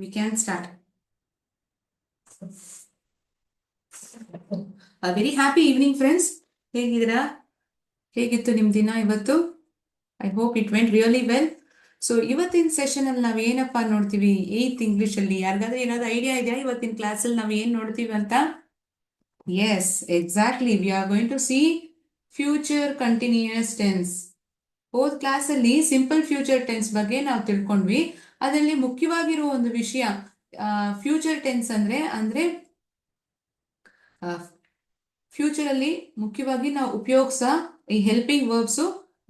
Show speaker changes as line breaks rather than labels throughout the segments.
We can start. A very happy evening, friends. ಹೇಗಿದ್ದೀರಾ? ಹೇಗಿತ್ತು ನಿಮ್ಮ ದಿನ ಇವತ್ತು? I hope it went really well. So ಇವತ್ತಿನ ಸೆಷನ್ ಅಲ್ಲಿ ನಾವ್ ಏನಪ್ಪ ನೋಡ್ತೀವಿ? 8th ಇಂಗ್ಲಿಷ್ ಅಲ್ಲಿ ಯಾರಿಗಾದ್ರೂ ಏನಾದ್ರು ಐಡಿಯಾ ಇದೆಯಾ ಇವತ್ತಿನ ಕ್ಲಾಸ್ ಅಲ್ಲಿ ನಾವ್ ಏನ್ ನೋಡ್ತೀವಿ ಅಂತ? Yes, exactly. We are going to see future continuous tense. ಹೋದ್ ಕ್ಲಾಸ್ ಅಲ್ಲಿ ಸಿಂಪಲ್ ಫ್ಯೂಚರ್ ಟೆನ್ಸ್ ಬಗ್ಗೆ ನಾವು ತಿಳ್ಕೊಂಡ್ವಿ. ಅದರಲ್ಲಿ ಮುಖ್ಯವಾಗಿರೋ ಒಂದು ವಿಷಯ ಫ್ಯೂಚರ್ ಟೆನ್ಸ್ ಅಂದ್ರೆ ಫ್ಯೂಚರ್ ಅಲ್ಲಿ ಮುಖ್ಯವಾಗಿ ನಾವು ಉಪಯೋಗಿಸ ಈ ಹೆಲ್ಪಿಂಗ್ ವರ್ಬ್ಸ್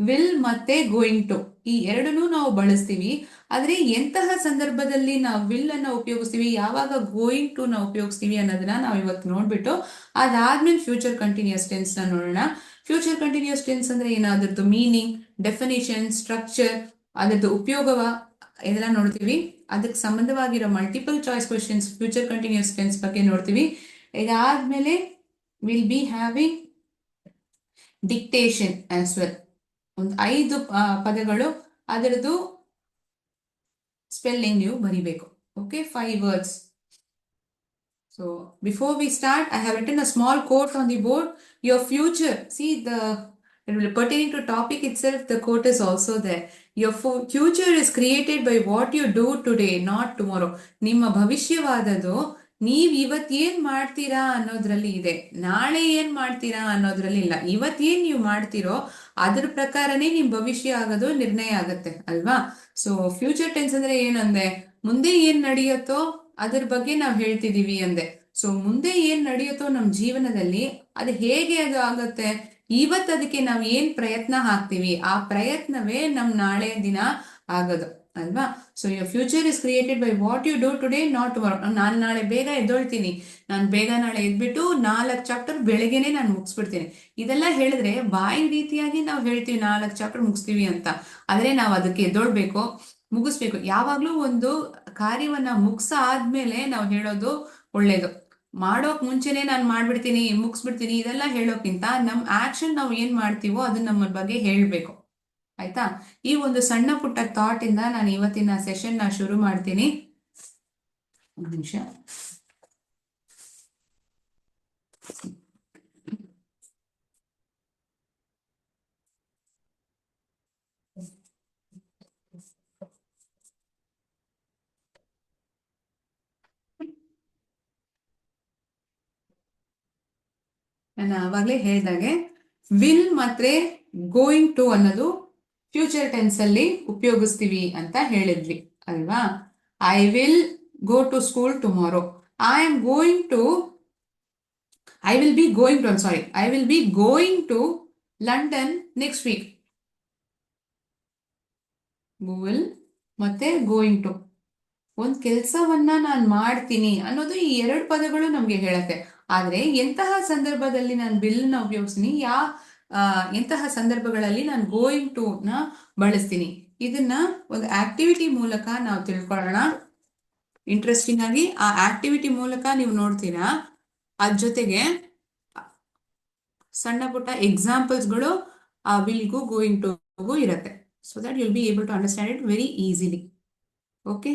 ವಿಲ್ ಮತ್ತೆ ಗೋಯಿಂಗ್ ಟು, ಈ ಎರಡನ್ನೂ ನಾವು ಬಳಸ್ತೀವಿ. ಆದ್ರೆ ಎಂತಹ ಸಂದರ್ಭದಲ್ಲಿ ನಾವು ವಿಲ್ ಅನ್ನ ಉಪಯೋಗಿಸ್ತೀವಿ, ಯಾವಾಗ ಗೋಯಿಂಗ್ ಟು ನಾವು ಉಪಯೋಗಿಸ್ತೀವಿ ಅನ್ನೋದನ್ನ ನಾವು ಇವತ್ತು ನೋಡ್ಬಿಟ್ಟು ಅದಾದ್ಮೇಲೆ ಫ್ಯೂಚರ್ ಕಂಟಿನ್ಯೂಸ್ ಟೆನ್ಸ್ ನ ನೋಡೋಣ. ಫ್ಯೂಚರ್ ಕಂಟಿನ್ಯೂಸ್ ಟೆನ್ಸ್ ಅಂದ್ರೆ ಏನಾದ್ರದ್ದು ಮೀನಿಂಗ್, ಡೆಫಿನೇಷನ್, ಸ್ಟ್ರಕ್ಚರ್, ಅದರದ್ದು ಉಪಯೋಗವ ಇದೆಲ್ಲ ನೋಡ್ತೀವಿ. ಅದಕ್ಕೆ ಸಂಬಂಧವಾಗಿರೋ multiple choice questions future continuous tense ಬಗ್ಗೆ ನೋಡ್ತೀವಿ. ಇದಾದ್ಮೇಲೆ will be having dictation as well. ಒಂದು 5 ಪದಗಳು, ಅದರದ್ದು ಸ್ಪೆಲ್ಲಿಂಗ್ ನೀವು ಬರಿಬೇಕು. Okay, 5 words. So before we start, I have written a small quote on the board. Your future, see the pertaining to topic itself, the quote is also there. Your future is created by what you do today, not tomorrow. ನಿಮ್ಮ ಭವಿಷ್ಯವಾದದ್ದು ನೀವ್ ಇವತ್ ಏನ್ ಮಾಡ್ತೀರಾ ಅನ್ನೋದ್ರಲ್ಲಿ ಇದೆ, ನಾಳೆ ಏನ್ ಮಾಡ್ತೀರಾ ಅನ್ನೋದ್ರಲ್ಲಿ ಇಲ್ಲ. ಇವತ್ ಏನ್ ನೀವು ಮಾಡ್ತೀರೋ ಅದ್ರ ಪ್ರಕಾರನೇ ನಿಮ್ ಭವಿಷ್ಯ ಆಗೋದು ನಿರ್ಣಯ ಆಗತ್ತೆ ಅಲ್ವಾ? ಸೊ ಫ್ಯೂಚರ್ ಟೆನ್ಸ್ ಅಂದ್ರೆ ಏನಂದೆ, ಮುಂದೆ ಏನ್ ನಡೆಯುತ್ತೋ ಅದ್ರ ಬಗ್ಗೆ ನಾವ್ ಹೇಳ್ತಿದೀವಿ ಅಂದೆ. ಸೊ ಮುಂದೆ ಏನ್ ನಡೆಯುತ್ತೋ ನಮ್ ಜೀವನದಲ್ಲಿ ಅದು ಹೇಗೆ ಅದು ಆಗತ್ತೆ, ಇವತ್ ಅದಕ್ಕೆ ನಾವ್ ಏನ್ ಪ್ರಯತ್ನ ಹಾಕ್ತಿವಿ, ಆ ಪ್ರಯತ್ನವೇ ನಮ್ ನಾಳೆ ದಿನ ಆಗೋದು ಅಲ್ವಾ? So your future is created by what you do today, not tomorrow. ನಾನು ನಾಳೆ ಬೇಗ ಎದ್ದೊಳ್ತೀನಿ, ನಾನು ಬೇಗ ನಾಳೆ ಎದ್ಬಿಟ್ಟು 4 ಚಾಪ್ಟರ್ ಬೆಳಗ್ಗೆನೆ ನಾನು ಮುಗಿಸ್ಬಿಡ್ತೀನಿ. ಇದೆಲ್ಲ ಹೇಳಿದ್ರೆ ಬಾಯಿ ರೀತಿಯಾಗಿ ನಾವು ಹೇಳ್ತೀವಿ 4 ಚಾಪ್ಟರ್ ಮುಗಿಸ್ತೀವಿ ಅಂತ. ಆದ್ರೆ ನಾವು ಅದಕ್ಕೆ ಎದ್ದೊಳ್ಬೇಕು, ಮುಗಿಸ್ಬೇಕು. ಯಾವಾಗ್ಲೂ ಒಂದು ಕಾರ್ಯವನ್ನ ಮುಗಿಸ ಆದ್ಮೇಲೆ ನಾವು ಹೇಳೋದು ಒಳ್ಳೇದು. ಮಾಡೋಕ್ ಮುಂಚೆನೆ ನಾನು ಮಾಡ್ಬಿಡ್ತೀನಿ, ಮುಗಿಸ್ಬಿಡ್ತೀನಿ ಇದೆಲ್ಲ ಹೇಳೋಕ್ಕಿಂತ ನಮ್ ಆಕ್ಷನ್ ನಾವು ಏನ್ ಮಾಡ್ತೀವೋ ಅದನ್ನ ನಮ್ಮ ಬಗ್ಗೆ ಹೇಳ್ಬೇಕು. ಆಯ್ತಾ? ಈ ಒಂದು ಸಣ್ಣ ಪುಟ್ಟ ಥಾಟ್ ಇಂದ ನಾನು ಇವತ್ತಿನ ಸೆಷನ್ ನ ಶುರು ಮಾಡ್ತೀನಿ. ಒಂದು ನಿಮಿಷ. ನಾನು ಆವಾಗಲೇ ಹೇಳಿದಾಗೆ ವಿಲ್ ಮತ್ತೆ ಗೋಯಿಂಗ್ ಟು ಅನ್ನೋದು ಫ್ಯೂಚರ್ ಟೆನ್ಸ್ ಅಲ್ಲಿ ಉಪಯೋಗಿಸ್ತೀವಿ ಅಂತ ಹೇಳಿದ್ವಿ ಅಲ್ವಾ? I will go to school tomorrow. I am going to, I will be going to, sorry, I will be going to London next week. Will ಮತ್ತೆ ಗೋಯಿಂಗ್ ಟು, ಒಂದ್ ಕೆಲ್ಸವನ್ನ ನಾನು ಮಾಡ್ತೀನಿ ಅನ್ನೋದು ಈ 2 ಪದಗಳು ನಮ್ಗೆ ಹೇಳತ್ತೆ. ಆದ್ರೆ ಎಂತಹ ಸಂದರ್ಭದಲ್ಲಿ ನಾನು ವಿಲ್ ನ ಉಪಯೋಗಿಸ್ತೀನಿ, ಎಂತಹ ಸಂದರ್ಭಗಳಲ್ಲಿ ನಾನು ಗೋಯಿಂಗ್ ಟು ನ ಬಳಸ್ತೀನಿ, ಇದನ್ನ ಒಂದು ಆಕ್ಟಿವಿಟಿ ಮೂಲಕ ನಾವು ತಿಳ್ಕೊಳ್ಳೋಣ. ಇಂಟ್ರೆಸ್ಟಿಂಗ್ ಆಗಿ ಆ ಆಕ್ಟಿವಿಟಿ ಮೂಲಕ ನೀವು ನೋಡ್ತೀರಾ. ಅದ್ರ ಜೊತೆಗೆ ಸಣ್ಣ ಪುಟ್ಟ ಎಕ್ಸಾಂಪಲ್ಸ್ಗಳು ಆ ವಿಲ್ಗೂ ಗೋಯಿಂಗ್ ಟು ಇರತ್ತೆ. So that you'll be able to understand it very easily. Okay,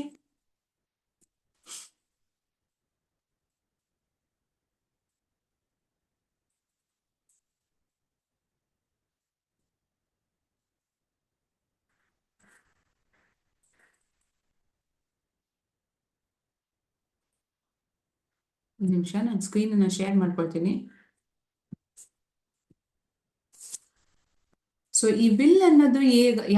ಒಂದು ನಿಮಿಷ, ನಾನು ಸ್ಕ್ರೀನ್ ಅನ್ನ ಶೇರ್ ಮಾಡ್ಕೊಳ್ತೀನಿ. ಸೊ ಈ ವಿಲ್ ಅನ್ನೋದು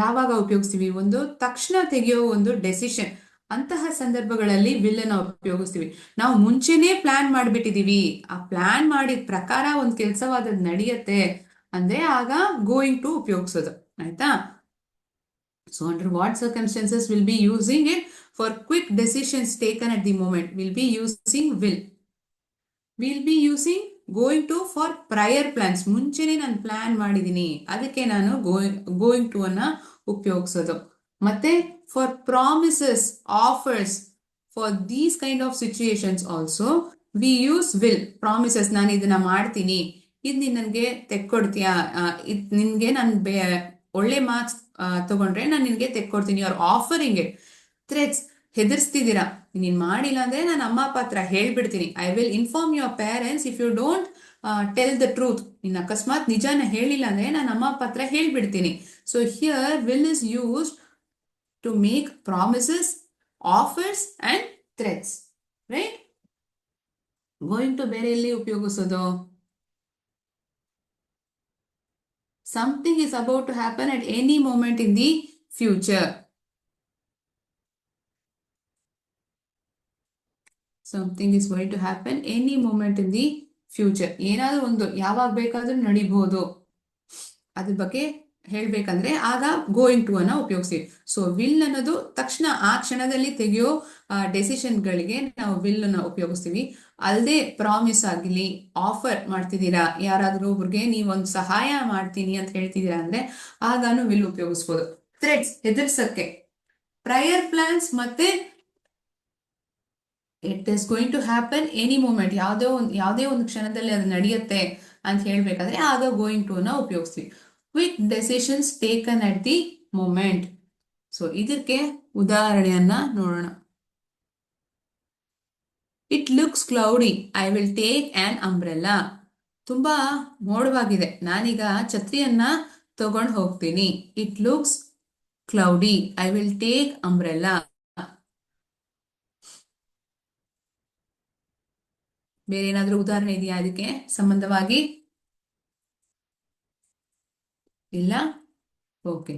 ಯಾವಾಗ ಉಪಯೋಗಿಸ್ತೀವಿ, ಒಂದು ತಕ್ಷಣ ತೆಗೆಯೋ ಒಂದು ಡೆಸಿಷನ್, ಅಂತಹ ಸಂದರ್ಭಗಳಲ್ಲಿ ವಿಲ್ ಅನ್ನ ಉಪಯೋಗಿಸ್ತೀವಿ. ನಾವು ಮುಂಚೆನೆ ಪ್ಲಾನ್ ಮಾಡ್ಬಿಟ್ಟಿದೀವಿ, ಆ ಪ್ಲಾನ್ ಮಾಡಿದ ಪ್ರಕಾರ ಒಂದು ಕೆಲಸವಾದದ್ ನಡೆಯುತ್ತೆ ಅಂದ್ರೆ ಆಗ ಗೋಯಿಂಗ್ ಟು ಉಪಯೋಗಿಸೋದು. ಆಯ್ತಾ? So under what circumstances will be using it for quick decisions taken at the moment, will be using will. Will be using going to for prior plans, ಮುಂಚೆನೆ ನಾನು ಪ್ಲಾನ್ ಮಾಡಿದೀನಿ ಅದಕ್ಕೆ ನಾನು ಗೋಯಿಂಗ್ ಟು ಅನ್ನ ಉಪಯೋಗಿಸೋದು. ಮತ್ತೆ for promises, offers, for these kind of situations also we use will. Promises, ನಾನು ಇದನ್ನ ಮಾಡ್ತೀನಿ, ಇದು ನೀನ್ ನನ್ಗೆ ತೆಕ್ಕೊಡ್ತೀಯಾ, ನಿನ್ಗೆ ನಾನು ಒಳ್ಳೆ ಮಾರ್ಕ್ಸ್ ತಗೊಂಡ್ರೆ ನಾನು ನಿನ್ಗೆ ತೆಕ್ಕೊಡ್ತೀನಿ. Or offering it. ಥ್ರೆಟ್ಸ್, ಹೆದರ್ಸ್ತಿದ್ದೀರಾ, ನೀನ್ ಮಾಡಿಲ್ಲ ಅಂದ್ರೆ ನಾನು ಅಮ್ಮ ಅಪ್ಪ ಹತ್ರ ಹೇಳ್ಬಿಡ್ತೀನಿ. I will inform your parents if you don't tell the truth. ಇನ್ ಅಕಸ್ಮಾತ್ ನಿಜಾನ ಹೇಳಿಲ್ಲ ಅಂದ್ರೆ ನಾನು ಅಮ್ಮ ಅಪ್ಪ ಹತ್ರ ಹೇಳ್ಬಿಡ್ತೀನಿ. So here will is used to make promises, offers and threats, right? Going to ಬೇರೆ ಎಲ್ಲಿ ಉಪಯೋಗಿಸೋದು? Something is about to happen at any moment in the future. Something is going to happen any moment in the future. ಏನಾದ್ರೂ ಒಂದು ಯಾವಾಗ ಬೇಕಾದ್ರೂ ನಡಿಬಹುದು, ಅದ್ರ ಬಗ್ಗೆ ಹೇಳ್ಬೇಕಂದ್ರೆ ಆಗ ಗೋಯಿಂಗ್ ಟು ಅನ್ನ ಉಪಯೋಗಿಸ್ತೀವಿ. ಸೊ ವಿಲ್ ಅನ್ನೋದು ತಕ್ಷಣ ಆ ಕ್ಷಣದಲ್ಲಿ ತೆಗೆಯೋ ಡೆಸಿಷನ್ಗಳಿಗೆ ನಾವು ವಿಲ್ ಅನ್ನ ಉಪಯೋಗಿಸ್ತೀವಿ. ಅಲ್ಲದೆ ಪ್ರಾಮಿಸ್ ಆಗಲಿ, ಆಫರ್ ಮಾಡ್ತಿದ್ದೀರಾ ಯಾರಾದ್ರೂ ಒಬ್ರಿಗೆ, ನೀವೊಂದು ಸಹಾಯ ಮಾಡ್ತೀನಿ ಅಂತ ಹೇಳ್ತಿದ್ದೀರಾ ಅಂದ್ರೆ ಆಗಾನು ವಿಲ್ ಉಪಯೋಗಿಸ್ಬೋದು. ಥ್ರೆಟ್ಸ್, ಹೆದರ್ಸಕ್ಕೆ. ಪ್ರಯರ್ ಪ್ಲಾನ್ಸ್ ಮತ್ತೆ it is going to happen any moment, ಯಾವುದೇ ಒಂದು ಕ್ಷಣದಲ್ಲಿ ಅದು ನಡೆಯುತ್ತೆ ಅಂತ ಹೇಳ್ಬೇಕಾದ್ರೆ ಆಗ ಗೋಯಿಂಗ್ ಟು ಅನ್ನ ಉಪಯೋಗಿಸ್ತೀವಿ. Quick decisions taken at the moment. So ಇದಕ್ಕೆ ಉದಾಹರಣೆಯನ್ನ ನೋಡೋಣ. It looks cloudy, I will take an umbrella. ತುಂಬಾ ಮೋಡವಾಗಿದೆ, ನಾನೀಗ ಛತ್ರಿಯನ್ನ ತಗೊಂಡು ಹೋಗ್ತೀನಿ. It looks cloudy, I will take umbrella. ಬೇರೆ ಏನಾದ್ರೂ ಉದಾಹರಣೆ ಇದೆಯಾ ಅದಕ್ಕೆ ಸಂಬಂಧವಾಗಿ? ಇಲ್ಲ? Okay.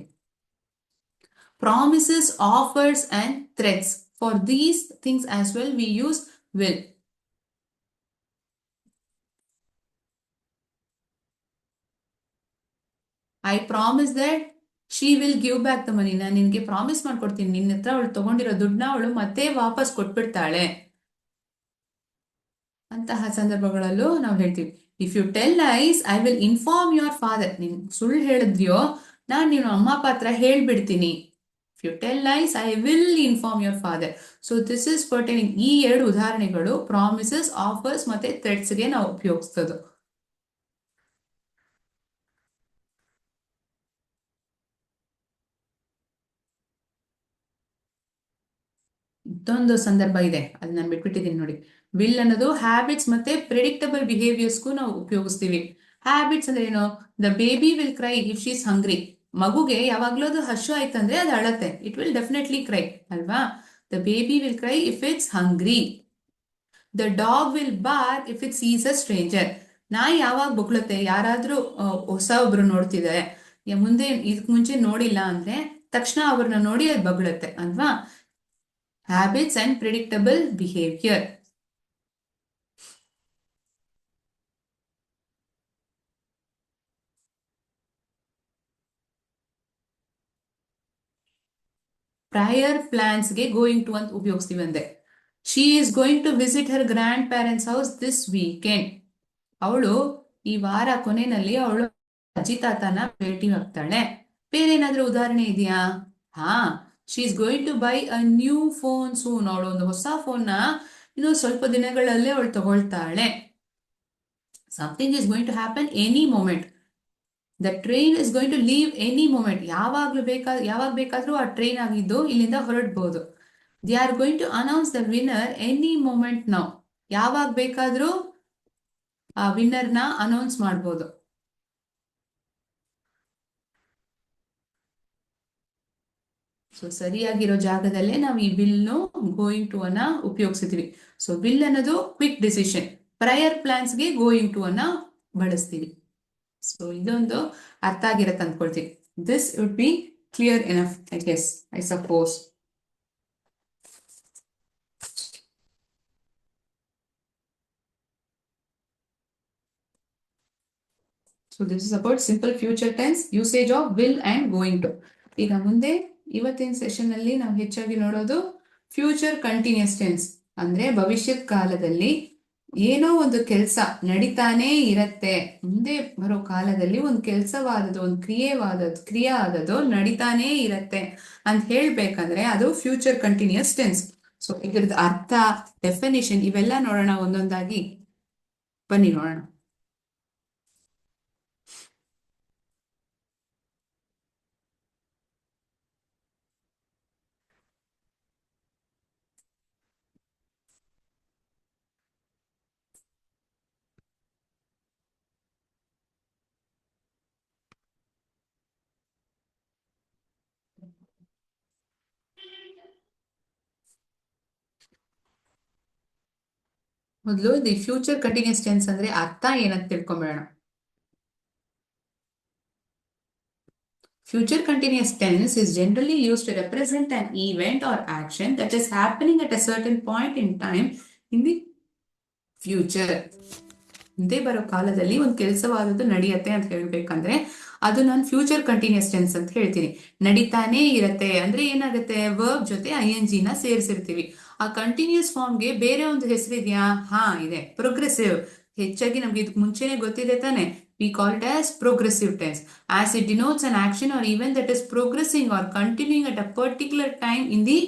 Promises, offers and threats. For these things as well we use will. I promise that she will give back the money. ನಾನು ನಿನಗೆ ಪ್ರಾಮಿಸ್ ಮಾಡ್ಕೊಡ್ತೀನಿ, ನಿನ್ನ ಹತ್ರ ಅವಳು ತಗೊಂಡಿರೋ ದುಡ್ಡನ್ನ ಅವಳು ಮತ್ತೆ ವಾಪಸ್ ಕೊಟ್ಬಿಡ್ತಾಳೆ. ಅಂತಹ ಸಂದರ್ಭಗಳಲ್ಲೂ ನಾವು ಹೇಳ್ತೀವಿ. If you tell lies I will inform your father. ನೀನ್ ಸುಳ್ಳು ಹೇಳಿದ್ಯೋ ನಾನು ನೀನು ಅಮ್ಮ ಅಪ್ಪ ಹತ್ರ ಹೇಳ್ಬಿಡ್ತೀನಿ. If you tell lies I will inform your father. So this is pertaining. ಈ ಎರಡು ಉದಾಹರಣೆಗಳು ಪ್ರಾಮಿಸಸ್, ಆಫರ್ಸ್ ಮತ್ತೆ ಥ್ರೆಟ್ಸ್ಗೆ ನಾವು ಉಪಯೋಗಿಸ್ತದ್ದು. ಇದೊಂದು ಸಂದರ್ಭ ಇದೆ, ಅದು ನಾನು ಬಿಟ್ಬಿಟ್ಟಿದ್ದೀನಿ ನೋಡಿ. ವಿಲ್ ಅನ್ನೋದು ಹ್ಯಾಬಿಟ್ಸ್ ಮತ್ತೆ ಪ್ರಿಡಿಕ್ಟಬಲ್ ಬಿಹೇವಿಯರ್ಸ್ಗೂ ನಾವು ಉಪಯೋಗಿಸ್ತೀವಿ. ಹ್ಯಾಬಿಟ್ಸ್ ಅಂದ್ರೆ ಏನು? The baby will cry if she is hungry. ಮಗುಗೆ ಯಾವಾಗ್ಲೂ ಅದು ಹಶು ಆಯ್ತಂದ್ರೆ ಅದು ಅಳತ್ತೆ, ಇಟ್ ವಿಲ್ ಡೆಫಿನೆಟ್ಲಿ ಕ್ರೈ ಅಲ್ವಾ? The baby will cry if it's hungry. The dog will bark if it sees a stranger. ನಾಯಿ ಯಾವಾಗ ಬೊಗ್ಳುತ್ತೆ, ಯಾರಾದ್ರೂ ಹೊಸ ಒಬ್ರು ನೋಡ್ತಿದ್ದಾರೆ, ಮುಂದೆ ಇದಕ್ ಮುಂಚೆ ನೋಡಿಲ್ಲ ಅಂದ್ರೆ ತಕ್ಷಣ ಅವ್ರನ್ನ ನೋಡಿ ಅದು ಬಗ್ಳುತ್ತೆ ಅಲ್ವಾ? Habits and predictable behavior. Prior plans ಗೆ ಗೋಯಿಂಗ್ ಟು ಅಂತ ಉಪಯೋಗಿಸ್ತೀವಿ ಅಂದೆ. She is going to visit her grandparents house this weekend. ಅವಳು ಈ ವಾರ ಕೊನೆಯಲ್ಲಿ ಅವಳು ಅಜ್ಜಿ ತಾತನ ಭೇಟಿ ಆಗ್ತಾಳೆ. ಬೇರೆ ಏನಾದ್ರೂ ಉದಾಹರಣೆ ಇದೆಯಾ? ಹಾ, she is going to buy a new phone soon. ಅವಳು ಒಂದು ಹೊಸ ಫೋನ್ ನ ಇನ್ನು ಸ್ವಲ್ಪ ದಿನಗಳಲ್ಲೇ ಅವಳು ತಗೊಳ್ತಾಳೆ. Something is going to happen any moment. The train is going to leave any moment. ಯಾವಾಗ ಬೇಕಾದ್ರೂ ಆ ಟ್ರೈನ್ ಆಗಿದ್ದು ಇಲ್ಲಿಂದ ಹೊರಡ್ಬಹುದು. They are going to announce the winner any moment now. ಯಾವಾಗ ಬೇಕಾದ್ರೂ ಆ ವಿನ್ನರ್ ನ ಅನೌನ್ಸ್ ಮಾಡಬಹುದು. ಸೊ ಸರಿಯಾಗಿರೋ ಜಾಗದಲ್ಲೇ ನಾವು ಈ ವಿಲ್ ನು ಗೋಯಿಂಗ್ ಟು ಅನ್ನ ಉಪಯೋಗಿಸ್ತೀವಿ. ಸೊ ವಿಲ್ ಅನ್ನೋದು ಕ್ವಿಕ್ ಡಿಸಿಷನ್. ಪ್ರಯರ್ ಪ್ಲಾನ್ಸ್ ಗೆ ಗೋಯಿಂಗ್ ಟು ಅನ್ನ ಬಳಸ್ತೀವಿ. ಸೊ ಇದೊಂದು ಅರ್ಥ ಆಗಿರತ್ತೆ ಅಂದ್ಕೊಳ್ತೀವಿ. This would be clear enough, I guess, I suppose. So this is about simple future tense, usage of will and going to. ಈಗ ಮುಂದೆ ಇವತ್ತಿನ ಸೆಷನ್ ಅಲ್ಲಿ ನಾವು ಹೆಚ್ಚಾಗಿ ನೋಡೋದು ಫ್ಯೂಚರ್ ಕಂಟಿನ್ಯೂಸ್ ಟೆನ್ಸ್. ಅಂದ್ರೆ ಭವಿಷ್ಯತ್ ಕಾಲದಲ್ಲಿ ಏನೋ ಒಂದು ಕೆಲಸ ನಡೀತಾನೇ ಇರತ್ತೆ, ಮುಂದೆ ಬರೋ ಕಾಲದಲ್ಲಿ ಒಂದು ಕೆಲಸವಾದದ್ದು, ಒಂದು ಕ್ರಿಯೆ ಆದದ್ದು ನಡೀತಾನೇ ಇರತ್ತೆ ಅಂತ ಹೇಳ್ಬೇಕಂದ್ರೆ ಅದು ಫ್ಯೂಚರ್ ಕಂಟಿನ್ಯೂಸ್ ಟೆನ್ಸ್. ಸೊ ಇದ್ರದ್ದು ಅರ್ಥ, ಡೆಫಿನಿಷನ್ ಇವೆಲ್ಲ ನೋಡೋಣ ಒಂದೊಂದಾಗಿ. ಬನ್ನಿ ನೋಡೋಣ. ಮೊದಲು ದಿ ಫ್ಯೂಚರ್ ಕಂಟಿನ್ಯೂಸ್ ಟೆನ್ಸ್ ಅಂದ್ರೆ ಅರ್ಥ ಏನಂತ ತಿಳ್ಕೊಂಬೇಡ. Future continuous tense is generally used to represent an event or action that is happening at a certain point in time in the future. ಮುಂದೆ ಬರೋ ಕಾಲದಲ್ಲಿ ಒಂದು ಕೆಲಸವಾದದ್ದು ನಡೆಯುತ್ತೆ ಅಂತ ಹೇಳ್ಬೇಕಂದ್ರೆ ಅದು ನಾನು ಫ್ಯೂಚರ್ ಕಂಟಿನ್ಯೂಸ್ ಟೆನ್ಸ್ ಅಂತ ಹೇಳ್ತೀನಿ. ನಡೀತಾನೆ ಇರತ್ತೆ ಅಂದ್ರೆ ಏನಾಗುತ್ತೆ, ವರ್ಬ್ ಜೊತೆ ING ನ ಸೇರಿಸಿರ್ತೀವಿ. ಆ ಕಂಟಿನ್ಯೂಸ್ ಫಾರ್ಮ್ಗೆ ಬೇರೆ ಒಂದು ಹೆಸರಿದೆಯಾ? ಹಾ ಇದೆ, ಪ್ರೋಗ್ರೆಸಿವ್. ಹೆಚ್ಚಾಗಿ ನಮ್ಗೆ ಇದಕ್ಕೆ ಮುಂಚೆನೆ ಗೊತ್ತಿದೆ ತಾನೆ. We call it as progressive tense as it denotes an action or event that is progressing or continuing at a particular time in the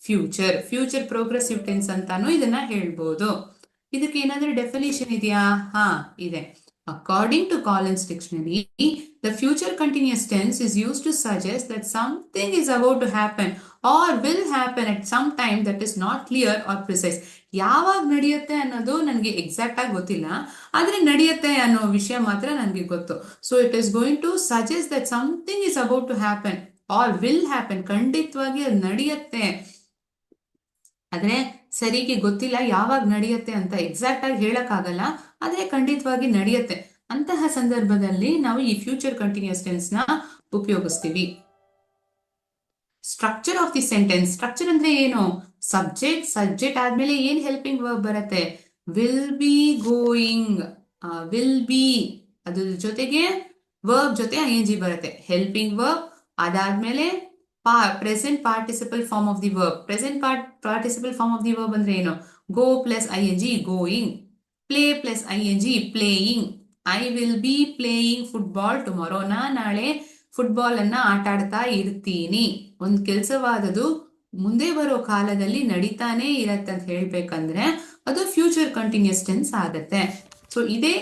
future. Future progressive tense ಅಂತಾನು ಇದನ್ನ ಹೇಳ್ಬೋದು. ಇದಕ್ಕೆ ಏನಾದ್ರೂ ಡೆಫಿನಿಷನ್ ಇದೆಯಾ? ಹಾ ಇದೆ. According to Collins Dictionary, the future continuous tense is used to suggest that something is about to happen or will happen at some time that is not clear or precise. ಯಾವಾಗ ನಡೆಯುತ್ತೆ ಅನ್ನೋದು ನನಗೆ exact ಆಗಿ ಗೊತ್ತಿಲ್ಲ, ಆದ್ರೆ ನಡೆಯುತ್ತೆ ಅನ್ನೋ ವಿಷಯ ಮಾತ್ರ ನನಗೆ ಗೊತ್ತು. So it is going to suggest that something is about to happen or will happen. ಖಂಡಿತವಾಗಿ ಅದು ನಡೆಯುತ್ತೆ, ಆದ್ರೆ ಸರಿಗೆ ಗೊತ್ತಿಲ್ಲ ಯಾವಾಗ ನಡೆಯುತ್ತೆ ಅಂತ ಎಕ್ಸಾಕ್ಟ್ ಆಗಿ ಹೇಳಕ್ ಆಗಲ್ಲ, ಆದ್ರೆ ಖಂಡಿತವಾಗಿ ನಡೆಯುತ್ತೆ. ಅಂತಹ ಸಂದರ್ಭದಲ್ಲಿ ನಾವು ಈ ಫ್ಯೂಚರ್ ಕಂಟಿನ್ಯೂಸ್ ಟೆನ್ಸ್ ನ ಉಪಯೋಗಿಸ್ತೀವಿ. Structure of the sentence. Structure ಅಂದ್ರೆ ಏನು? ಸಬ್ಜೆಕ್ಟ್ ಆದ್ಮೇಲೆ ಏನ್ ಹೆಲ್ಪಿಂಗ್ ವರ್ಬ್ ಬರುತ್ತೆ? Will be going. Will be ಅದ್ರ ಜೊತೆಗೆ ವರ್ಬ್ ಜೊತೆ ING ಬರುತ್ತೆ. ಹೆಲ್ಪಿಂಗ್ ವರ್ಬ್ ಅದಾದ್ಮೇಲೆ present participle form of the verb. Present participle form of the verb ಅಂದ್ರೆ ಏನು? Go plus ING going. Play plus ING playing. I will be playing football tomorrow. ನಾಳೆ football ಅನ್ನ ಆಟ ಆಡ್ತಾ ಇರ್ತೀನಿ. ಒಂದು ಕೆಲಸವಾದದು ಮುಂದೆ ಬರೋ ಕಾಲದಲ್ಲಿ ನಡೀತಾನೆ ಇರತ್ತೆ ಅಂತ ಹೇಳ್ಬೇಕಂದ್ರೆ ಅದು ಫ್ಯೂಚರ್ ಕಂಟಿನ್ಯೂಸ್ ಟೆನ್ಸ್ ಆಗತ್ತೆ. ಸೊ ಇದೇ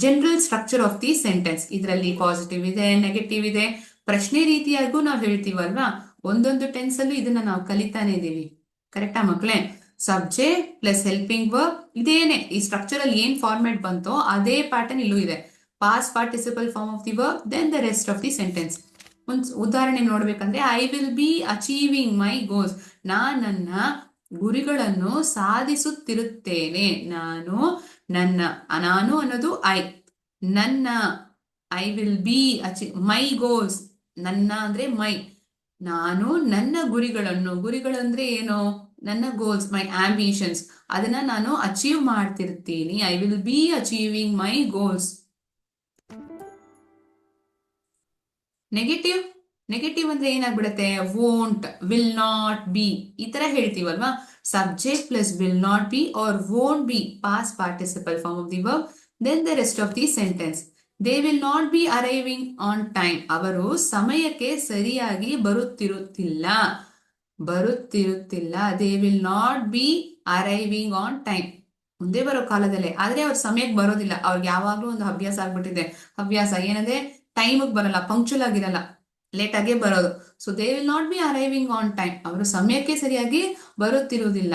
general structure of the sentence. ಇದರಲ್ಲಿ ಪಾಸಿಟಿವ್ ಇದೆ, ನೆಗೆಟಿವ್ ಇದೆ, ಪ್ರಶ್ನೆ ರೀತಿಯಾಗೂ ನಾವು ಹೇಳ್ತೀವಲ್ವಾ. ಒಂದೊಂದು ಟೆನ್ಸ್ ಅಲ್ಲೂ ಇದನ್ನ ನಾವು ಕಲಿತಾನೆ ಇದೀವಿ. ಕರೆಕ್ಟಾ ಮಕ್ಳೇ? ಸಬ್ಜೆಕ್ಟ್ ಪ್ಲಸ್ ಹೆಲ್ಪಿಂಗ್ ವರ್ಬ್ ಇದೇನೆ. ಈ ಸ್ಟ್ರಕ್ಚರ್ ಅಲ್ಲಿ ಏನ್ ಫಾರ್ಮೆಟ್ ಬಂತೋ ಅದೇ ಪ್ಯಾಟರ್ನ್ ಇಲ್ಲೂ ಇದೆ. Past participle form of the verb, then the rest of the sentence. ಒಂದು ಉದಾಹರಣೆ ನೋಡ್ಬೇಕಂದ್ರೆ I will be achieving my goals. ನನ್ನ ಗುರಿಗಳನ್ನು ಸಾಧಿಸುತ್ತಿರುತ್ತೇನೆ. ನಾನು ಅನ್ನೋದು ನನ್ನ I will be my goals. ನನ್ನ ಅಂದ್ರೆ ಮೈ. ನಾನು ನನ್ನ ಗುರಿಗಳಂದ್ರೆ ಏನು? ನನ್ನ ಗೋಲ್ಸ್, ಮೈ ಆಂಬಿಷನ್ಸ್, ಅದನ್ನ ನಾನು ಅಚೀವ್ ಮಾಡ್ತಿರ್ತೀನಿ. I will be achieving my goals. Negative ಅಂದ್ರೆ ಏನಾಗ್ಬಿಡತ್ತೆ? ವೋಂಟ್, ವಿಲ್ ನಾಟ್ ಬಿ, ಈ ತರ ಹೇಳ್ತೀವಲ್ವಾ. Subject plus will not be or won't be, past participle form of the verb, then the rest of the sentence. They will not be arriving on time. ಅವರು ಸಮಯಕ್ಕೆ ಸರಿಯಾಗಿ ಬರುತ್ತಿರುತ್ತಿಲ್ಲ. They will not be arriving on time. ಮುಂದೆ ಬರೋ ಕಾಲದಲ್ಲೇ, ಆದ್ರೆ ಅವ್ರ ಸಮಯಕ್ಕೆ ಬರೋದಿಲ್ಲ. ಅವ್ರಿಗೆ ಯಾವಾಗ್ಲೂ ಒಂದು ಅಭ್ಯಾಸ ಆಗ್ಬಿಟ್ಟಿದೆ. ಹವ್ಯಾಸ ಏನಂದ್ರೆ ಟೈಮಿಗೆ ಬರಲ್ಲ, ಪಂಕ್ಚುಲ್ ಆಗಿರಲ್ಲ, ಲೇಟ್ ಆಗೇ ಬರೋದು. So they will not be arriving on time. ಅವರು ಸಮಯಕ್ಕೆ ಸರಿಯಾಗಿ ಬರುತ್ತಿರುವುದಿಲ್ಲ.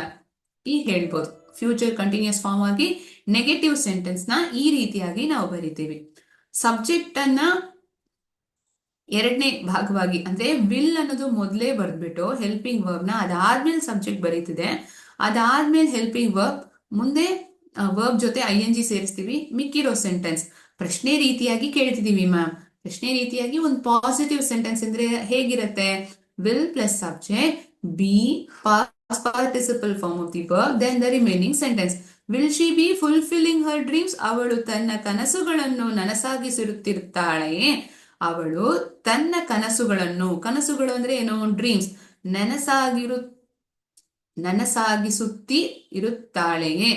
ಈ ಹೇಳ್ಬೋದು. ಫ್ಯೂಚರ್ ಕಂಟಿನ್ಯೂಸ್ ಫಾರ್ಮ್ ಆಗಿ ನೆಗೆಟಿವ್ ಸೆಂಟೆನ್ಸ್ ನ ಈ ರೀತಿಯಾಗಿ ನಾವು ಬರಿತೀವಿ. ಸಬ್ಜೆಕ್ಟ್ ಅನ್ನ ಎರಡನೇ ಭಾಗವಾಗಿ ಅಂದ್ರೆ ವಿಲ್ ಅನ್ನೋದು ಮೊದಲೇ ಬರ್ದ್ಬಿಟ್ಟು ಹೆಲ್ಪಿಂಗ್ ವರ್ಬ್ ನ ಅದಾದ್ಮೇಲೆ ಸಬ್ಜೆಕ್ಟ್ ಬರೀತಿದೆ. ಅದಾದ್ಮೇಲೆ ಹೆಲ್ಪಿಂಗ್ ವರ್ಬ್, ಮುಂದೆ ವರ್ಬ್ ಜೊತೆ ING ಸೇರಿಸ್ತೀವಿ. ಮಿಕ್ಕಿರೋ ಸೆಂಟೆನ್ಸ್ ಪ್ರಶ್ನೆ ರೀತಿಯಾಗಿ ಕೇಳ್ತಿದೀವಿ ಮ್ಯಾಮ್. ಪ್ರಶ್ನೆ ರೀತಿಯಾಗಿ ಒಂದು ಪಾಸಿಟಿವ್ ಸೆಂಟೆನ್ಸ್ ಅಂದ್ರೆ ಹೇಗಿರುತ್ತೆ? Will plus subject, be past participle form of the verb, then the remaining sentence. Will she be fulfilling her dreams. ಅವಳು ತನ್ನ ಕನಸುಗಳನ್ನು ನನಸಾಗಿಸುತ್ತಿರುತ್ತಾಳೆಯೇ. ಅವಳು ತನ್ನ ಕನಸುಗಳು ಅಂದ್ರೆ ಏನು? ಡ್ರೀಮ್ಸ್. ನನಸಾಗಿಸುತ್ತಿ ಇರುತ್ತಾಳೆಯೇ.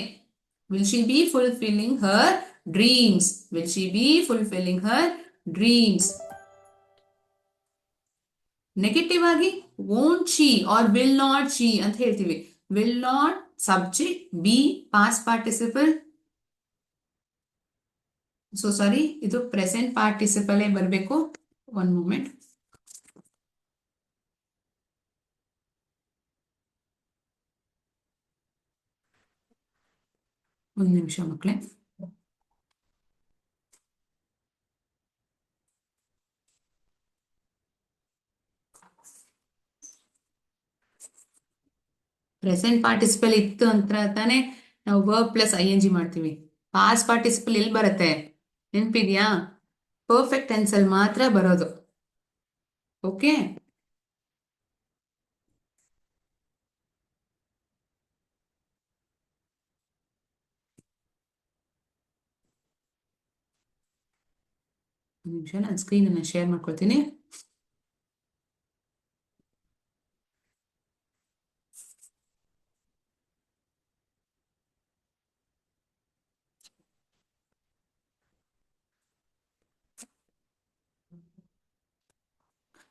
Will she be fulfilling her dreams. Will she be fulfilling her dreams. Negative ಆಗಿ won't she or will not she ಅಂತ ಹೇಳ್ತೀವಿ. Will not subject, be past participle. So sorry, ಇದು ಪ್ರೆಸೆಂಟ್ ಪಾರ್ಟಿಸಿಪಲ್ ಬರಬೇಕು. One moment. ಒಂದು ನಿಮಿಷ ಮಕ್ಕಳೇ. Present participle ಇತ್ತು ಅಂತ ತಾನೇ ನಾವು verb plus I N G ಮಾಡ್ತೀವಿ. ಪಾಸ್ ಪಾರ್ಟಿಸಿಪಲ್ ಎಲ್ಲಿ ಬರುತ್ತೆ ನೆನ್ಪಿದ್ಯಾ? ಪರ್ಫೆಕ್ಟ್ ಟೆನ್ಸ್ ಅಲ್ಲಿ ಮಾತ್ರ ಬರೋದು. ಓಕೆ, ನಿಮಿಷ ನಾನು ಸ್ಕ್ರೀನ್ ಅನ್ನ ಶೇರ್ ಮಾಡ್ಕೊಳ್ತೀನಿ.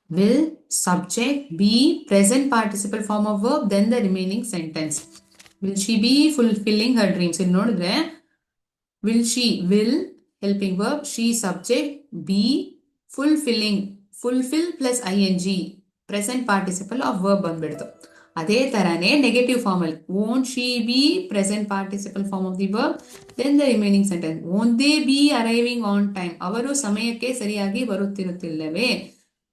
Will subject be present participle form of verb, then the remaining sentence. Will she be fulfilling her dreams? ಇಲ್ಲಿ ನೋಡಿದ್ರೆ will she, will helping verb, she subject, be fulfilling, fulfill plus ing, present participle of verb ಬಂದ್ಬಿಡ್ತು. ಅದೇ ತರಾನೇ negative form ಅಲ್ಲಿ won't she be present participle form of the verb, then the remaining sentence. won't they be arriving on time? ಅವರು ಸಮಯಕ್ಕೆ ಸರಿಯಾಗಿ ಬರುತ್ತಿರುತ್ತಿಲ್ಲವೇ?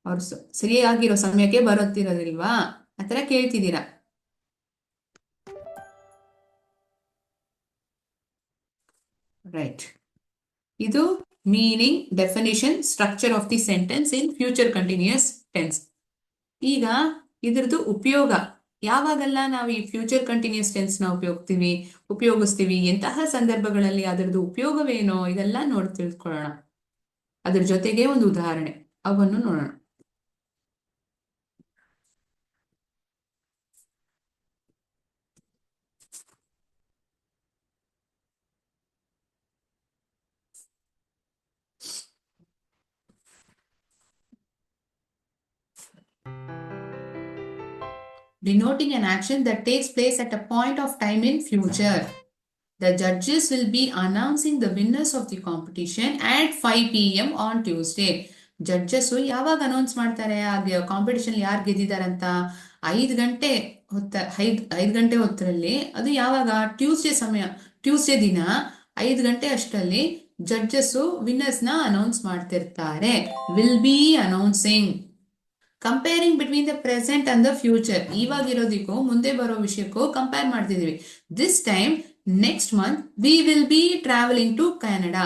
ಅವ್ರು ಸರಿಯಾಗಿರೋ ಸಮಯಕ್ಕೆ ಬರುತ್ತಿರೋದಿಲ್ವಾ? ಆತರ ಕೇಳ್ತಿದ್ದೀರಾ. ರೈಟ್, ಇದು meaning, definition, structure of the sentence in future continuous tense. ಈಗ ಇದ್ರದ್ದು ಉಪಯೋಗ, ಯಾವಾಗೆಲ್ಲ ನಾವು ಈ ಫ್ಯೂಚರ್ ಕಂಟಿನ್ಯೂಸ್ ಟೆನ್ಸ್ ನ ಉಪಯೋಗಿಸ್ತೀವಿ, ಎಂತಹ ಸಂದರ್ಭಗಳಲ್ಲಿ ಅದರದ್ದು ಉಪಯೋಗವೇನೋ ಇದೆಲ್ಲ ನೋಡಿ ತಿಳ್ಕೊಳ್ಳೋಣ. ಅದ್ರ ಜೊತೆಗೆ ಒಂದು ಉದಾಹರಣೆ ಅವನ್ನು ನೋಡೋಣ. Denoting an action that takes place at a point of time in future. The judges will be announcing the winners of the competition at 5 p.m. on Tuesday. Judges ಯಾವಾಗ ಅನೌನ್ಸ್ ಮಾಡ್ತಾರೆ ಕಾಂಪಿಟಿಷನ್ ಯಾರು ಗೆದ್ದಿದಾರಂತ? 5 ಗಂಟೆ ಹೊತ್ತರಲ್ಲಿ, ಅದು ಯಾವಾಗ? ಟ್ಯೂಸ್ಡೇ ದಿನ 5 ಗಂಟೆ ಅಷ್ಟರಲ್ಲಿ judges winners ನ ಅನೌನ್ಸ್ ಮಾಡ್ತಿರ್ತಾರೆ. Will be announcing. Comparing between the present and the future, ಇವಾಗಿರೋದಕ್ಕೂ ಮುಂದೆ ಬರೋ ವಿಷಯಕ್ಕೂ ಕಂಪೇರ್ ಮಾಡ್ತಿದೀವಿ. This time next month we will be travelling to Canada.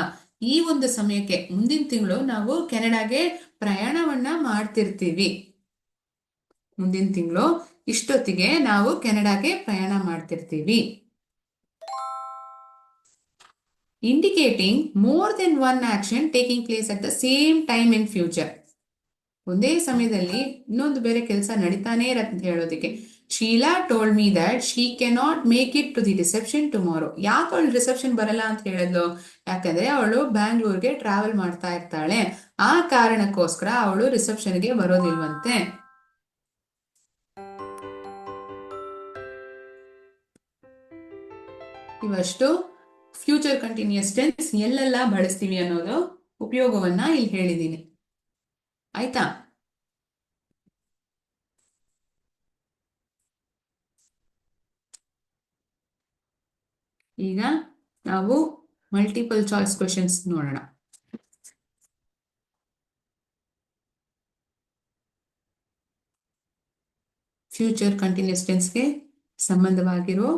ಈ ಒಂದು ಸಮಯಕ್ಕೆ ಮುಂದಿನ ತಿಂಗಳು ನಾವು ಕೆನಡಾಗೆ ಪ್ರಯಾಣವನ್ನ ಮಾಡ್ತಿರ್ತೀವಿ. ಮುಂದಿನ ತಿಂಗಳು ಇಷ್ಟೊತ್ತಿಗೆ ನಾವು ಕೆನಡಾಗೆ ಪ್ರಯಾಣ ಮಾಡ್ತಿರ್ತೀವಿ. Indicating more than one action taking place at the same time in future. ಒಂದೇ ಸಮಯದಲ್ಲಿ ಇನ್ನೊಂದು ಬೇರೆ ಕೆಲಸ ನಡೀತಾನೆ ಇರತ್ತೆ ಅಂತ ಹೇಳೋದಕ್ಕೆ. Sheela told me that she cannot make it to the reception tomorrow. ಯಾಕೆ ಅವಳು ರಿಸೆಪ್ಷನ್ ಬರಲ್ಲ ಅಂತ ಹೇಳಿದ್ಲು? ಯಾಕಂದ್ರೆ ಅವಳು ಬ್ಯಾಂಗ್ಳೂರ್ಗೆ ಟ್ರಾವೆಲ್ ಮಾಡ್ತಾ ಇರ್ತಾಳೆ, ಆ ಕಾರಣಕ್ಕೋಸ್ಕರ ಅವಳು ರಿಸೆಪ್ಷನ್ಗೆ ಬರೋದಿಲ್ವಂತೆ. ಇವಷ್ಟು ಫ್ಯೂಚರ್ ಕಂಟಿನ್ಯೂಸ್ ಟೆನ್ಸ್ ಎಲ್ಲೆಲ್ಲ ಬಳಸ್ತೀವಿ ಅನ್ನೋದು ಉಪಯೋಗವನ್ನ ಇಲ್ಲಿ ಹೇಳಿದ್ದೀನಿ. ಆಯ್ತಾ? ಈಗ ನಾವು ಮಲ್ಟಿಪಲ್ ಚಾಯ್ಸ್ ಕ್ವೆಶನ್ಸ್ ನೋಡೋಣ. ಫ್ಯೂಚರ್ ಕಂಟಿನ್ಯೂಸ್ ಟೆನ್ಸ್ಗೆ ಸಂಬಂಧವಾಗಿರೋ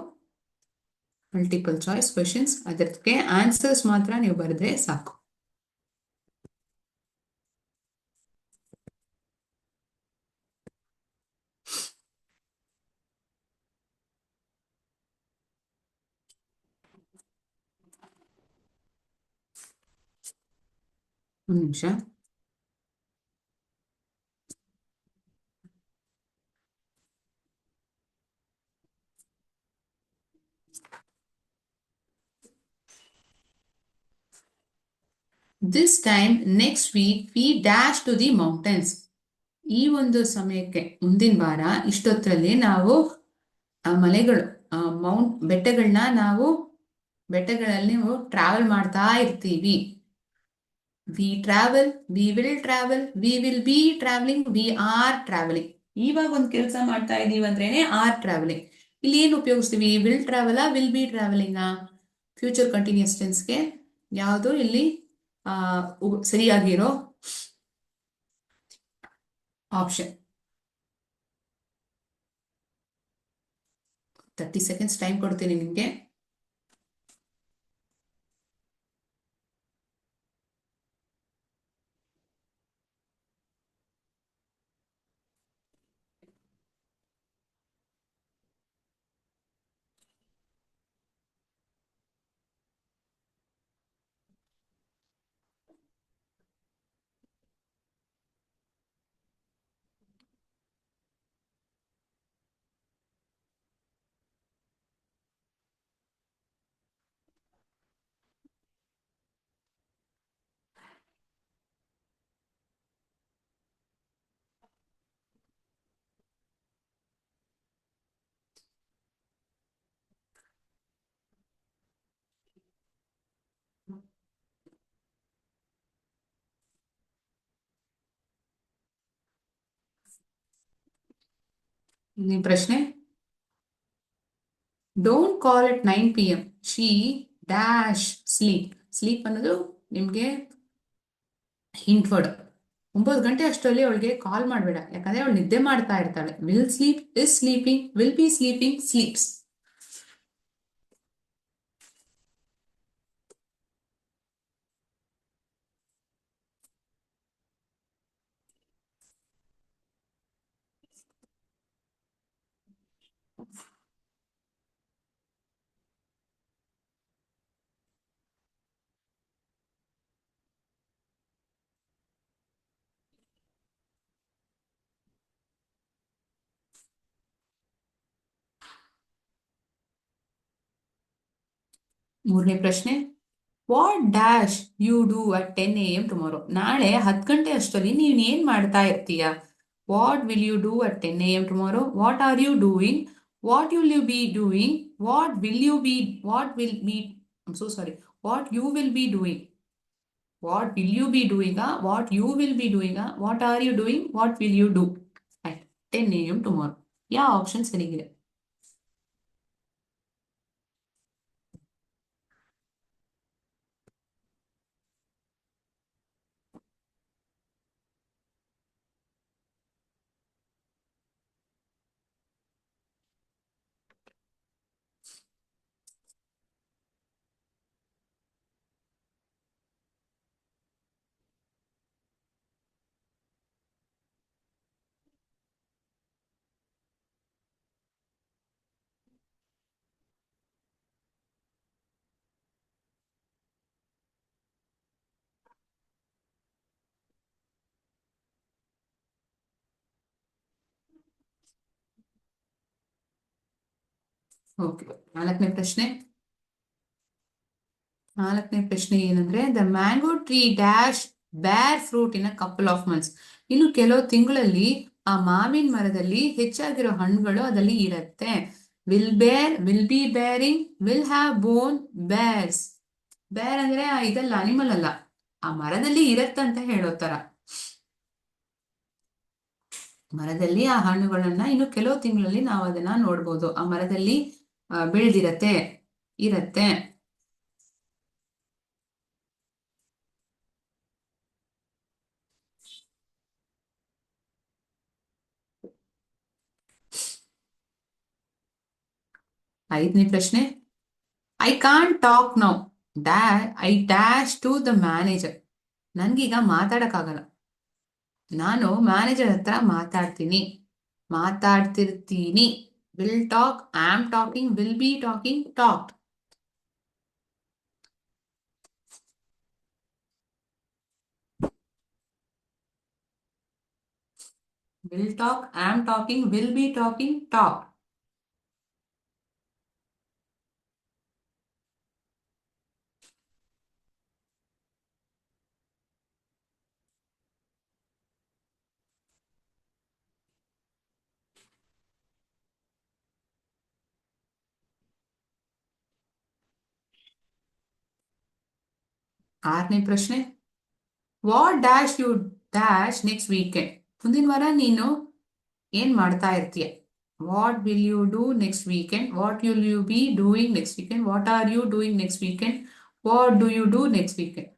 ಮಲ್ಟಿಪಲ್ ಚಾಯ್ಸ್ ಕ್ವೆಶನ್ಸ್, ಅದಕ್ಕೆ ಆನ್ಸರ್ಸ್ ಮಾತ್ರ ನೀವು ಬರೆದ್ರೆ ಸಾಕು. ಒಂದು ನಿಮಿಷ. This time next week we dash to the mountains. ಈ ಒಂದು ಸಮಯಕ್ಕೆ ಮುಂದಿನ ವಾರ ಇಷ್ಟೊತ್ತರಲ್ಲಿ ನಾವು ಮಲೆಗಳು, ಬೆಟ್ಟಗಳಲ್ಲಿ ನಾವು ಟ್ರಾವೆಲ್ ಮಾಡ್ತಾ ಇರ್ತೀವಿ. V travel, we will travel, V will be travelling, we are travelling. ಇವಾಗ ಒಂದು ಕೆಲಸ ಮಾಡ್ತಾ ಇದೀವಿ ಅಂದ್ರೇನೆ ಆರ್ ಟ್ರಾವೆಲಿಂಗ್. ಇಲ್ಲಿ ಏನು ಉಪಯೋಗಿಸ್ತೀವಿ? Will travel, will be travelling. Future continuous ಟೆನ್ಸ್ಗೆ ಯಾವುದು ಇಲ್ಲಿ ಸರಿಯಾಗಿರೋ ಆಪ್ಷನ್? 30 ಸೆಕೆಂಡ್ಸ್ ಟೈಮ್ ಕೊಡ್ತೀನಿ ನಿಮಗೆ. ನಿಮ್ಮ ಪ್ರಶ್ನೆ. Don't call it 9 PM. She dash sleep. Sleep ಅನ್ನೋದು ನಿಮಗೆ ಹಿಂಟ್ ವರ್ಡ್. 9 ಗಂಟೆ ಅಷ್ಟರಲ್ಲಿ ಅವಳಿಗೆ ಕಾಲ್ ಮಾಡಬೇಡ, ಯಾಕಂದ್ರೆ ಅವಳು ನಿದ್ದೆ ಮಾಡ್ತಾ ಇರ್ತಾಳೆ. Will sleep, is sleeping, will be sleeping, sleeps. ಮೂರನೇ ಪ್ರಶ್ನೆ. What dash you do at 10 AM tomorrow. ನಾಳೆ 10 ಗಂಟೆ ಅಷ್ಟರಲ್ಲಿ ನೀನು ಏನು ಮಾಡ್ತಾ ಇರ್ತೀಯ? What will you do at 10 AM tomorrow? What are you doing? What will you be doing? What will you be what will be so sorry what you will be doing? What will you be doing? What you will be doing? What are you doing? What will you do at 10 AM tomorrow? ಯಾವ option ಸರಿಗಿದೆ? Okay. ನಾಲ್ಕನೇ ಪ್ರಶ್ನೆ. ನಾಲ್ಕನೇ ಪ್ರಶ್ನೆ ಏನಂದ್ರೆ, the mango tree dash bear fruit in a couple of months. ಇನ್ನು ಕೆಲವು ತಿಂಗಳಲ್ಲಿ ಆ ಮಾವಿನ ಮರದಲ್ಲಿ ಹೆಚ್ಚಾಗಿರೋ ಹಣ್ಣುಗಳು ಅದರಲ್ಲಿ ಇರತ್ತೆ. ವಿಲ್ ಬೇರ್, will be bearing, will have ಬೋನ್, ಬೇರ್ಸ್. ಬೇರ್ ಅಂದ್ರೆ ಇದಲ್ಲ, ಅನಿಮಲ್ ಅಲ್ಲ, ಆ ಮರದಲ್ಲಿ ಇರತ್ತಂತ ಹೇಳೋ ತರ. ಮರದಲ್ಲಿ ಆ ಹಣ್ಣುಗಳನ್ನ ಇನ್ನು ಕೆಲವು ತಿಂಗಳಲ್ಲಿ ನಾವು ಅದನ್ನ ನೋಡ್ಬೋದು. ಆ ಮರದಲ್ಲಿ ಬೆಳೆದಿರತ್ತೆ, ಇರತ್ತೆ. 5ನೇ ಪ್ರಶ್ನೆ. I can't talk now I dash to the manager. ನನ್ಗೀಗ ಮಾತಾಡಕ್ಕಾಗಲ್ಲ, ನಾನು ಮ್ಯಾನೇಜರ್ ಹತ್ರ ಮಾತಾಡ್ತಿರ್ತೀನಿ. Will talk, am talking, will be talking, talk. Will talk, am talking, will be talking, talk. ಆರನೇ ಪ್ರಶ್ನೆ. What dash you dash next weekend. ಮುಂದಿನ ವಾರ ನೀನು ಏನ್ ಮಾಡ್ತಾ ಇರ್ತೀಯ? What will you do next weekend? What will you be doing next weekend? What are you doing next weekend? What do you do next weekend?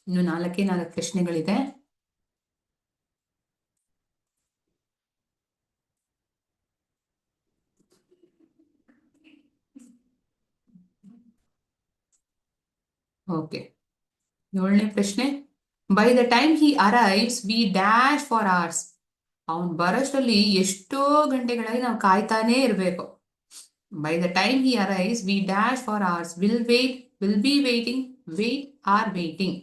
ಇನ್ನು 4 ಪ್ರಶ್ನೆಗಳಿದೆ. Okay, 7ನೇ ಪ್ರಶ್ನೆ. By the time he arrives we dash for hours. ಅವನು ಬರೋಷ್ಟರಲ್ಲಿ ಎಷ್ಟೋ ಗಂಟೆಗಳಲ್ಲಿ ನಾವು ಕಾಯ್ತಾನೇ ಇರಬೇಕು. By the time he arrives we dash for hours, will wait, will be waiting, wait or waiting.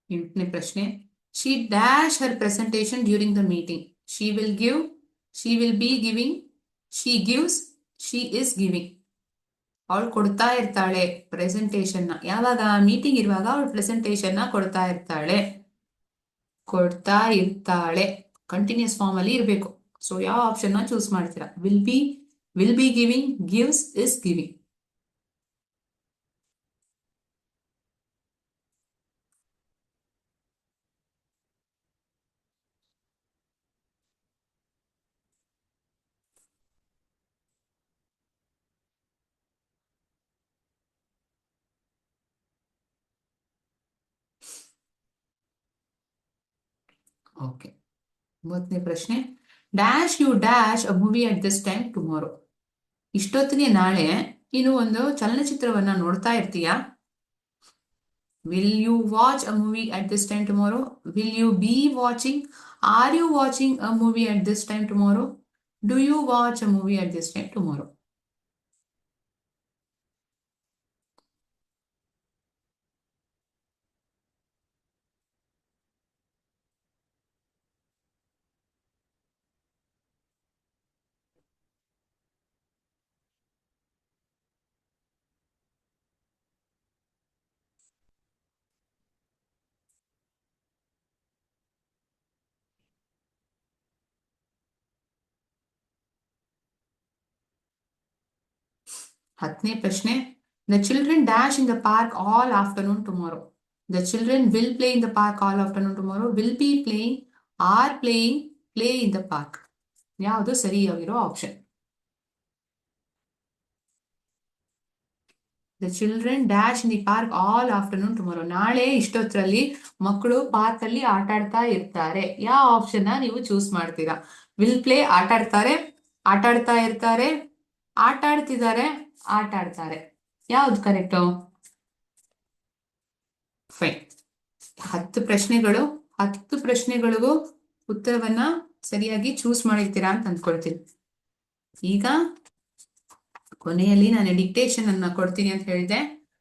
ಎಂಟನೇ ಪ್ರಶ್ನೆ. She dash her presentation during the meeting. She will give, she will be giving, she gives, she is giving. ಅವಳು ಕೊಡ್ತಾ ಇರ್ತಾಳೆ presentation ನ. ಯಾವಾಗ? Meeting ಇರುವಾಗ ಅವಳು presentation ನ ಕೊಡ್ತಾ ಇರ್ತಾಳೆ. ಕೊಡ್ತಾ ಇರ್ತಾಳೆ ಕಂಟಿನ್ಯೂಸ್ ಫಾರ್ಮ್ ಅಲ್ಲಿ ಇರಬೇಕು. ಸೊ ಯಾವ ಆಪ್ಷನ್ ನ ಚೂಸ್ ಮಾಡ್ತೀರಾ? Will be giving, gives, is giving. Okay, 9ನೇ ಪ್ರಶ್ನೆ. Dash you dash a movie at this time tomorrow. ಇಷ್ಟೊತ್ತಿಗೆ ನಾಳೆ ನೀನು ಒಂದು ಚಲನಚಿತ್ರವನ್ನ ನೋಡ್ತಾ ಇರ್ತೀಯಾ? Will you watch a movie at this time tomorrow? Will you be watching? Are you watching a movie at this time tomorrow? Do you watch a movie at this time tomorrow? ಹತ್ತನೇ ಪ್ರಶ್ನೆ. The children dash in the park all afternoon tomorrow. The children will play in the park all afternoon tomorrow, will be playing, are playing, play in the park. ಯಾವುದು ಸರಿಯಾಗಿರೋ option? The children dash in the park all afternoon tomorrow. ನಾಳೆ ಇಷ್ಟೊತ್ತರಲ್ಲಿ ಮಕ್ಕಳು park ಅಲ್ಲಿ ಆಟ ಆಡ್ತಾ ಇರ್ತಾರೆ. ಯಾವ ಆಪ್ಷನ್ ನ ನೀವು ಚೂಸ್ ಮಾಡ್ತೀರಾ? ವಿಲ್ ಪ್ಲೇ ಆಟ ಆಡ್ತಾರೆ, ಆಟ ಆಡ್ತಾ ಇರ್ತಾರೆ, ಆಟ ಆಡ್ತಿದ್ದಾರೆ, ಆಟ ಆಡ್ತಾರೆ. ಯಾವ್ದು ಕರೆಕ್ಟು? ಫೈನ್. 10 ಪ್ರಶ್ನೆಗಳು, 10 ಪ್ರಶ್ನೆಗಳಿಗೂ ಉತ್ತರವನ್ನ ಸರಿಯಾಗಿ ಚೂಸ್ ಮಾಡಿರ್ತೀರಾ ಅಂತ ಅಂದ್ಕೊಳ್ತೀನಿ. ಈಗ ಕೊನೆಯಲ್ಲಿ ನಾನು ಡಿಕ್ಟೇಷನ್ ಅನ್ನ ಕೊಡ್ತೀನಿ ಅಂತ ಹೇಳಿದೆ.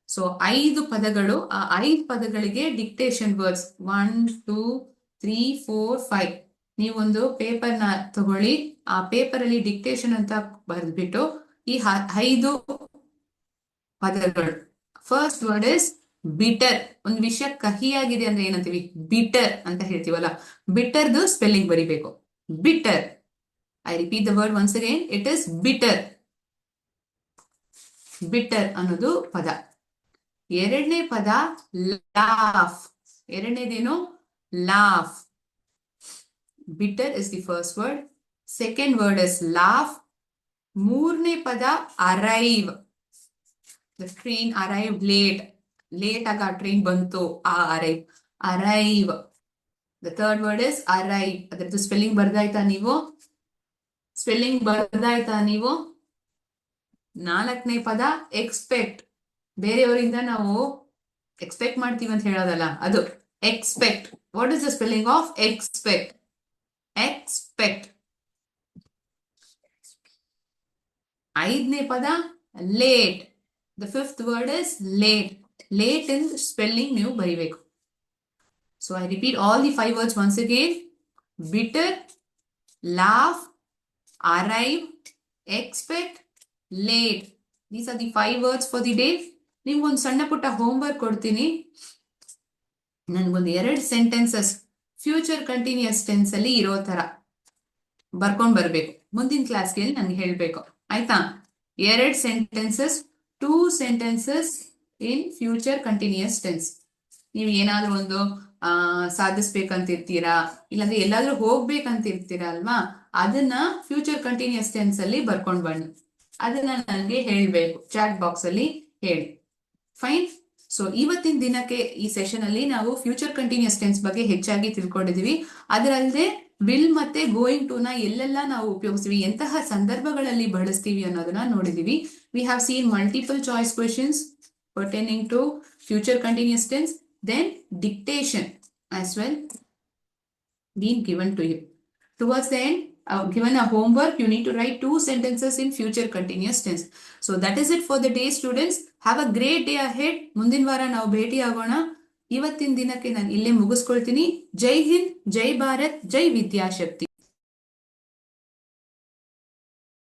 ಸೊ 5 ಪದಗಳು, ಆ 5 ಪದಗಳಿಗೆ ಡಿಕ್ಟೇಷನ್ ವರ್ಡ್ಸ್ 1 2 3 4 5. ನೀವೊಂದು ಪೇಪರ್ ನ ತಗೊಳ್ಳಿ, ಆ ಪೇಪರ್ ಅಲ್ಲಿ ಡಿಕ್ಟೇಷನ್ ಅಂತ ಬರೆದ್ಬಿಟ್ಟು ಈ 5 ಪದಗಳು. First word is bitter. ಒಂದು ವಿಷಯ ಕಹಿಯಾಗಿದೆ ಅಂದ್ರೆ ಏನಂತೀವಿ? ಬಿಟರ್ ಅಂತ ಹೇಳ್ತೀವಲ್ಲ. ಬಿಟರ್ದು ಸ್ಪೆಲ್ಲಿಂಗ್ ಬರಿಬೇಕು. Bitter. I repeat the word once again. It is bitter. Bitter ಅನ್ನೋದು ಪದ. ಎರಡನೇ ಪದ ಲಾಫ್. ಎರಡನೇದೇನು? Laugh. Bitter is the first word. Second word is laugh. ಮೂರನೇ ಪದ arrive. The train arrived late. Late ಆಗ ಟ್ರೈನ್ ಬಂತು. ಆ arrive. Arrive. The third word is arrive. ಅದರದ್ದು ಸ್ಪೆಲ್ಲಿಂಗ್ ಬರ್ದಾಯ್ತಾ ನೀವು? ಸ್ಪೆಲ್ಲಿಂಗ್ ಬರ್ದಾಯ್ತಾ ನೀವು? ನಾಲ್ಕನೇ ಪದ ಎಕ್ಸ್ಪೆಕ್ಟ್. ಬೇರೆಯವರಿಂದ ನಾವು ಎಕ್ಸ್ಪೆಕ್ಟ್ ಮಾಡ್ತೀವಿ ಅಂತ ಹೇಳೋದಲ್ಲ, ಅದು expect. What is the spelling of expect? Expect. ಐದನೇ ಪದ late. The fifth word is late. Late in spelling ನೀವು ಬರಿಬೇಕು. So I repeat all the 5 words once again. Bitter, laugh, arrive, expect, late. These are the 5 words for the day. ನಿಮ್ಗೊಂದು ಸಣ್ಣ ಪುಟ್ಟ homework ಕೊಡ್ತೀನಿ. ನನ್ಗೊಂದು 2 sentences future continuous tense ಅಲ್ಲಿ ಇರೋ ತರ ಬರ್ಕೊಂಡ್ ಬರ್ಬೇಕು. ಮುಂದಿನ ಕ್ಲಾಸ್ಗೆ ನನ್ಗೆ ಹೇಳ್ಬೇಕು, ಆಯ್ತಾ? 2 sentences, 2 sentences in future continuous tense. ನೀವು ಏನಾದ್ರೂ ಒಂದು ಸಾಧಿಸ್ಬೇಕಂತಿರ್ತೀರಾ, ಇಲ್ಲಾಂದ್ರೆ ಎಲ್ಲಾದ್ರೂ ಹೋಗ್ಬೇಕಂತಿರ್ತೀರಾ ಅಲ್ವಾ, ಅದನ್ನ ಫ್ಯೂಚರ್ ಕಂಟಿನ್ಯೂಸ್ ಟೆನ್ಸ್ ಅಲ್ಲಿ ಬರ್ಕೊಂಡ್ ಬನ್ನಿ. ಅದನ್ನ ನನಗೆ ಹೇಳ್ಬೇಕು, ಚಾಟ್ ಬಾಕ್ಸ್ ಅಲ್ಲಿ ಹೇಳಿ. ಫೈನ್. ಸೊ ಇವತ್ತಿನ ದಿನಕ್ಕೆ ಈ ಸೆಷನ್ ಅಲ್ಲಿ ನಾವು ಫ್ಯೂಚರ್ ಕಂಟಿನ್ಯೂಸ್ ಟೆನ್ಸ್ ಬಗ್ಗೆ ಹೆಚ್ಚಾಗಿ ತಿಳ್ಕೊಂಡಿದೀವಿ. ಅದರಲ್ಲದೆ ವಿಲ್ ಮತ್ತೆ ಗೋಯಿಂಗ್ ಟು ನ ಎಲ್ಲೆಲ್ಲ ನಾವು ಉಪಯೋಗಿಸ್ತೀವಿ, ಎಂತಹ ಸಂದರ್ಭಗಳಲ್ಲಿ ಬಳಸ್ತೀವಿ ಅನ್ನೋದನ್ನ ನೋಡಿದೀವಿ. We have seen multiple choice questions pertaining to future continuous tense, then dictation as well been given to you. Towards the end, given a homework, you need to write 2 sentences in future continuous tense. So that is it for the day, students. Have a great day ahead. ಮುಂದಿನ ವಾರ ನಾವು ಭೇಟಿ ಆಗೋಣ. ಇವತ್ತಿನ ದಿನಕ್ಕೆ ನಾನು ಇಲ್ಲೇ ಮುಗಿಸ್ಕೊಳ್ತೀನಿ. ಜೈ ಹಿಂದ್, ಜೈ ಭಾರತ್, ಜೈ ವಿದ್ಯಾಶಕ್ತಿ.